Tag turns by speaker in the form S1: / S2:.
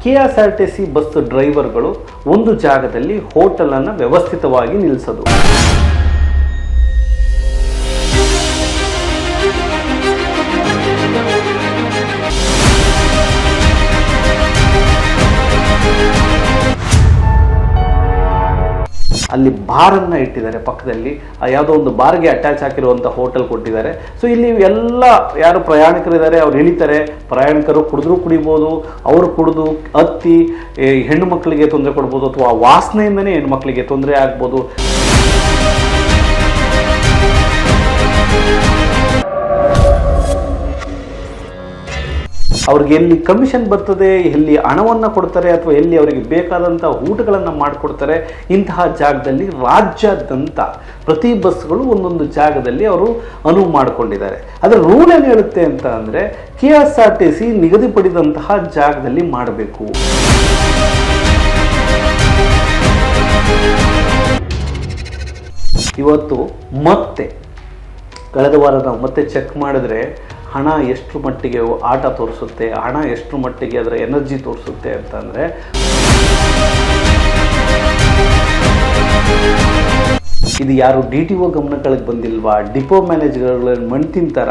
S1: KSRTC bus ಡ್ರೈವರ್ಗಳು ಒಂದು ಜಾಗದಲ್ಲಿ ಹೋಟೆಲನ್ನು ವ್ಯವಸ್ಥಿತವಾಗಿ ನಿಲ್ಲಿಸೋದು. ಅಲ್ಲಿ ಬಾರನ್ನು ಇಟ್ಟಿದ್ದಾರೆ, ಪಕ್ಕದಲ್ಲಿ ಯಾವುದೋ ಒಂದು ಬಾರ್ಗೆ ಅಟ್ಯಾಚ್ ಹಾಕಿರುವಂಥ ಹೋಟೆಲ್ ಕೊಟ್ಟಿದ್ದಾರೆ. ಸೊ ಇಲ್ಲಿ ಎಲ್ಲ ಯಾರು ಪ್ರಯಾಣಿಕರಿದ್ದಾರೆ ಅವ್ರು ಇಳಿತಾರೆ, ಪ್ರಯಾಣಿಕರು ಕುಡಿದ್ರೂ ಕುಡಿಬೋದು, ಅವರು ಕುಡಿದು ಹತ್ತಿ ಹೆಣ್ಣು ಮಕ್ಕಳಿಗೆ ತೊಂದರೆ ಕೊಡ್ಬೋದು, ಅಥವಾ ಆ ವಾಸನೆಯಿಂದನೇ ಹೆಣ್ಣು ಮಕ್ಕಳಿಗೆ ತೊಂದರೆ ಆಗ್ಬೋದು. ಅವ್ರಿಗೆ ಎಲ್ಲಿ ಕಮಿಷನ್ ಬರ್ತದೆ, ಎಲ್ಲಿ ಹಣವನ್ನು ಕೊಡ್ತಾರೆ, ಅಥವಾ ಎಲ್ಲಿ ಅವರಿಗೆ ಬೇಕಾದಂಥ ಊಟಗಳನ್ನು ಮಾಡಿಕೊಡ್ತಾರೆ, ಇಂತಹ ಜಾಗದಲ್ಲಿ ರಾಜ್ಯಾದ್ಯಂತ ಪ್ರತಿ ಬಸ್ಗಳು ಒಂದೊಂದು ಜಾಗದಲ್ಲಿ ಅವರು ಅನುವು ಮಾಡಿಕೊಂಡಿದ್ದಾರೆ. ಅದರ ರೂಲ್ ಏನು ಹೇಳುತ್ತೆ ಅಂತ ಅಂದರೆ KSRTC ನಿಗದಿಪಡಿಸಿದಂತಹ ಜಾಗದಲ್ಲಿ ಮಾಡಬೇಕು. ಇವತ್ತು ಮತ್ತೆ ಕಳೆದ ವಾರ ನಾವು ಮತ್ತೆ ಚೆಕ್ ಮಾಡಿದ್ರೆ ಹಣ ಎಷ್ಟು ಮಟ್ಟಿಗೆ ಆಟ ತೋರಿಸುತ್ತೆ, ಹಣ ಎಷ್ಟು ಮಟ್ಟಿಗೆ ಅದರ ಎನರ್ಜಿ ತೋರಿಸುತ್ತೆ ಅಂತಂದರೆ, ಇದು ಯಾರು DTO ಗಮನಗಳಿಗೆ ಬಂದಿಲ್ವಾ, ಡಿಪೋ ಮ್ಯಾನೇಜರ್ಗಳ ಮಣ್ ತಿಂತಾರ?